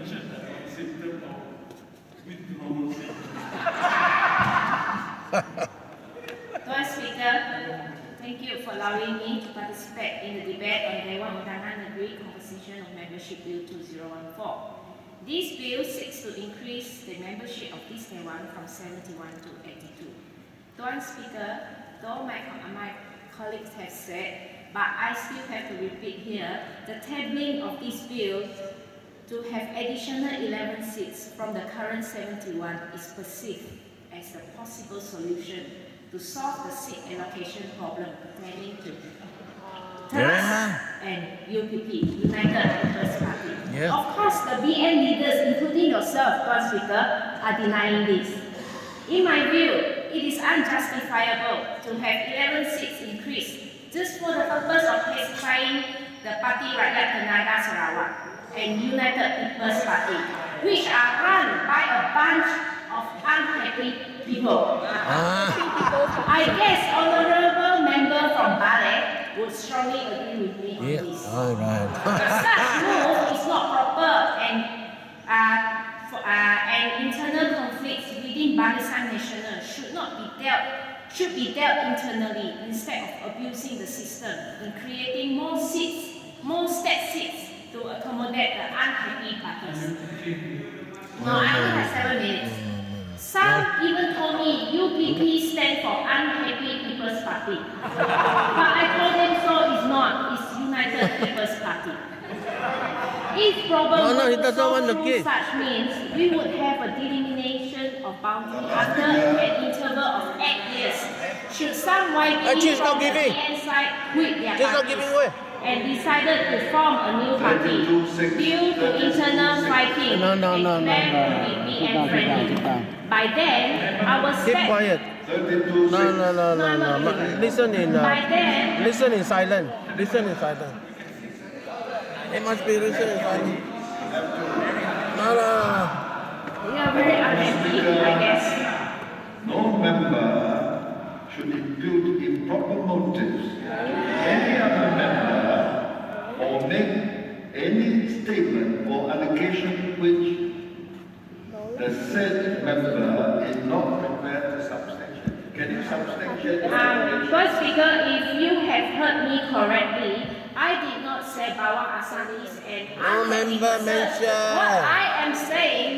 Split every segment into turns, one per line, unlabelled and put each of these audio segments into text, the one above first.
symptom of withdrawal.
Speaker, thank you for allowing me to participate in the debate on Dewan Undangan Negeri Composition of Membership Bill 2014. This bill seeks to increase the membership of this Dewan from 71 to 82. Speaker, though my colleagues have said, but I still have to repeat here, the tabling of this bill to have additional 11 seats from the current 71 is perceived as a possible solution to solve the seat allocation problem pertaining to TERAS and UPP, United People's Party.
Yeah.
Of course, the BN leaders, including yourself, Speaker, are denying this. In my view, it is unjustifiable to have 11 seats increased just for the purpose of pacifying the Parti Rakyat Tenaga Sarawak and United People's Party, which are run by a bunch of unhappy people. I guess honorable member from Ballet would strongly agree with me on this.
All right.
Such move is not proper and internal conflicts within Barisan Nasional should be dealt internally instead of abusing the system and creating more state seats to accommodate the unhappy parties. No, I only have 7 minutes. Some even told me UPP stand for Unhappy People's Party. But I told them so is not, it's United People's Party. If problem
he doesn't want the kid.
such means, we would have a delimitation of boundary after an interval of 8 years. Should some YB from the PN side quit their parties and decided to form a new party due to internal fighting and claim to be PN friendly. By then, our
Keep quiet. No. Listen in silent. Listen in silent. It must be listen in silent. No.
We are very unhappy, I guess.
No member should include improper motives any other member or make any statement or allegation which the said member is not prepared to substantiate. Can you substantiate?
First Speaker, if you have heard me correctly, I did not say Bawang Asanis and
member mentioned.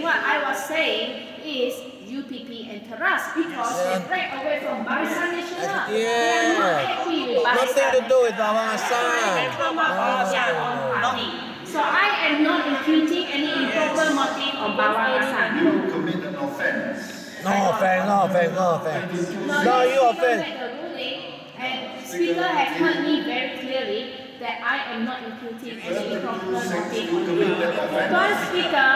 What I was saying is UPP and TERAS because they break away from Barisan Nasional. They are not happy with Barisan.
Nothing to do with Bawang Asan.
They come up with their own party. So I am not imputing any improper motive on Bawang Asan.
You commit an offence.
No offense. No, you offense.
And Speaker has heard me very clearly that I am not imputing any improper motive on you. Speaker,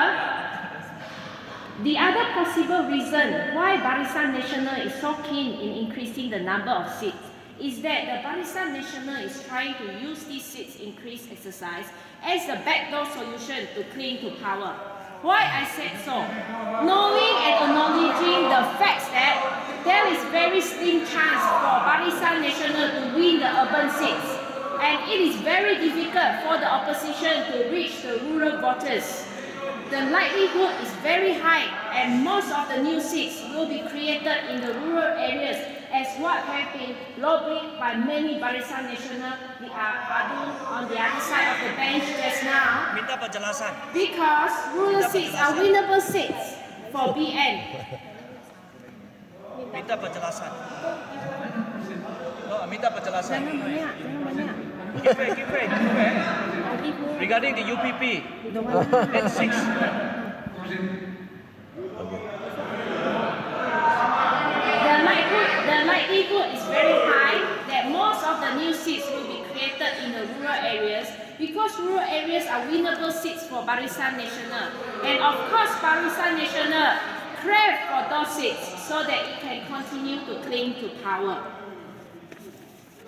the other possible reason why Barisan Nasional is so keen in increasing the number of seats is that the Barisan Nasional is trying to use this seats increase exercise as a backdoor solution to cling to power. Why I said so? Knowing and acknowledging the facts that there is very slim chance for Barisan Nasional to win the urban seats, and it is very difficult for the opposition to reach the rural voters. The likelihood is very high, and most of the new seats will be created in the rural areas, as what have been lobbied by many Barisan Nasional, the Adu on the other side of the bench just now.
Minta penjelasan.
Because rural seats are winnable seats for BN.
Minta penjelasan. Oh, minta penjelasan.
Jangan banyak.
Keep it. Regarding the UPP and 6.
The likelihood is very high that most of the new seats will be created in the rural areas because rural areas are winnable seats for Barisan Nasional. And of course, Barisan Nasional crave for those seats so that it can continue to cling to power.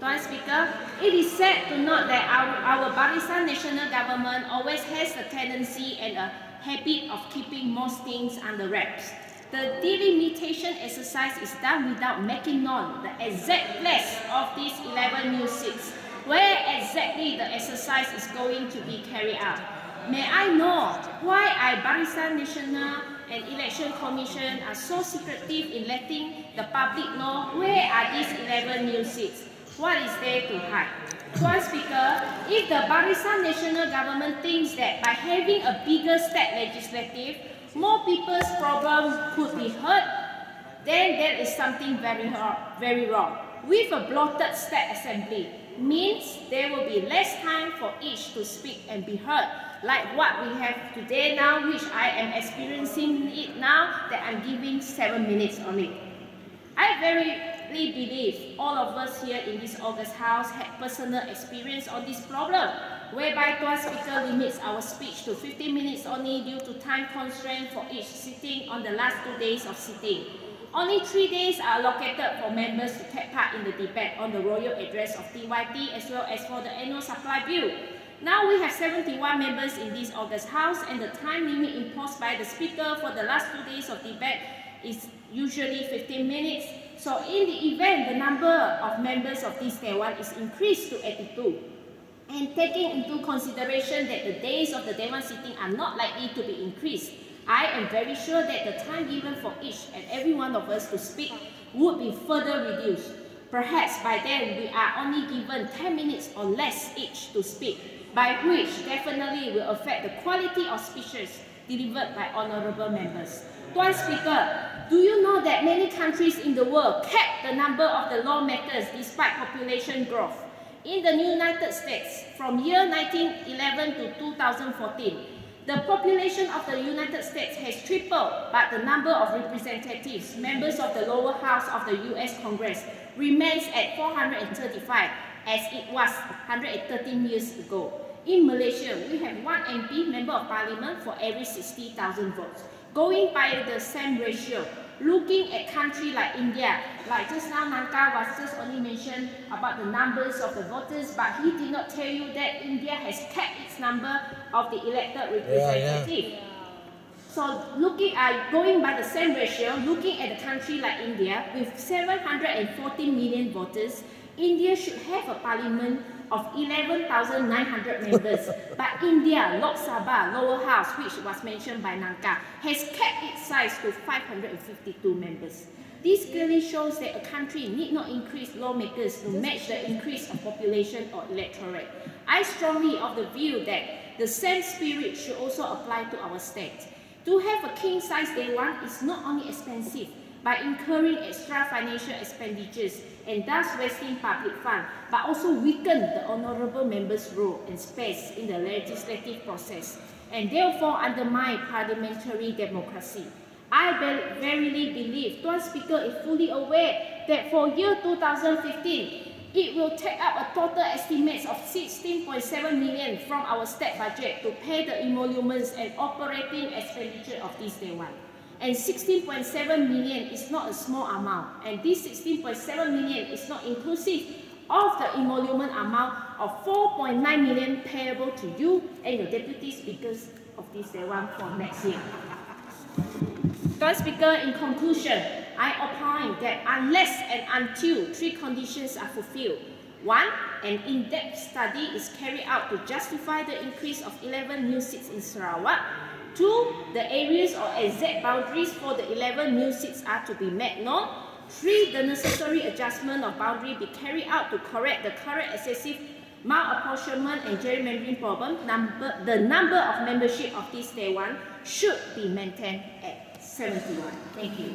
Speaker, it is sad to note that our Barisan Nasional government always has a tendency and a habit of keeping most things under wraps. The delimitation exercise is done without making known the exact place of these 11 new seats, where exactly the exercise is going to be carried out. May I know why Barisan Nasional and Election Commission are so secretive in letting the public know where are these 11 new seats? What is there to hide? Tuan Speaker, if the Barisan Nasional government thinks that by having a bigger state legislative, more people's problems could be heard, then there is something very wrong. With a bloated state assembly, means there will be less time for each to speak and be heard, like what we have today now, which I am experiencing it now, that I'm giving 7 minutes only. I verily believe all of us here in this August House had personal experience on this problem, whereby Tuan Speaker limits our speech to 15 minutes only due to time constraint for each sitting on the last 2 days of sitting. Only 3 days are allocated for members to take part in the debate on the Royal Address of TYT as well as for the Annual Supply Bill. Now we have 71 members in this August House, and the time limit imposed by the Speaker for the last 2 days of debate is usually 15 minutes. So in the event the number of members of this Dewan is increased to 82, and taking into consideration that the days of the Dewan sitting are not likely to be increased, I am very sure that the time given for each and every one of us to speak would be further reduced. Perhaps by then we are only given 10 minutes or less each to speak, by which definitely will affect the quality of speeches delivered by honourable members. Tuan Speaker, do you know that many countries in the world kept the number of the lawmakers despite population growth? In the United States, from year 1911 to 2014, the population of the United States has tripled, but the number of representatives, members of the lower house of the US Congress, remains at 435, as it was 113 years ago. In Malaysia, we have 1 MP, Member of Parliament, for every 60,000 votes. Going by the same ratio, looking at countries like India, like just now Nangka was just only mentioned about the numbers of the voters, but he did not tell you that India has kept its number of the elected representative. So going by the same ratio, looking at a country like India, with 740 million voters, India should have a parliament of 11,900 members, but India, Lok Sabha, lower house, which was mentioned by Nangka, has kept its size to 552 members. This clearly shows that a country need not increase lawmakers to match the increase of population or electorate. I strongly of the view that the same spirit should also apply to our state. To have a king-size Dewan is not only expensive, by incurring extra financial expenditures and thus wasting public funds, but also weaken the honourable members' role and space in the legislative process, and therefore undermine parliamentary democracy. I verily believe Tuan Speaker is fully aware that for year 2015, it will take up a total estimate of 16.7 million from our state budget to pay the emoluments and operating expenditure of this Dewan. And 16.7 million is not a small amount, and this 16.7 million is not inclusive of the emolument amount of 4.9 million payable to you and your deputy speakers of this Dewan for next year. Tuan Speaker, in conclusion, I opine that unless and until 3 conditions are fulfilled: 1. An in-depth study is carried out to justify the increase of 11 new seats in Sarawak. 2. The areas or exact boundaries for the 11 new seats are to be made known. 3. The necessary adjustment of boundary be carried out to correct the current excessive malapportionment and gerrymandering problem. The number of membership of this Dewan should be maintained at 71. Thank you.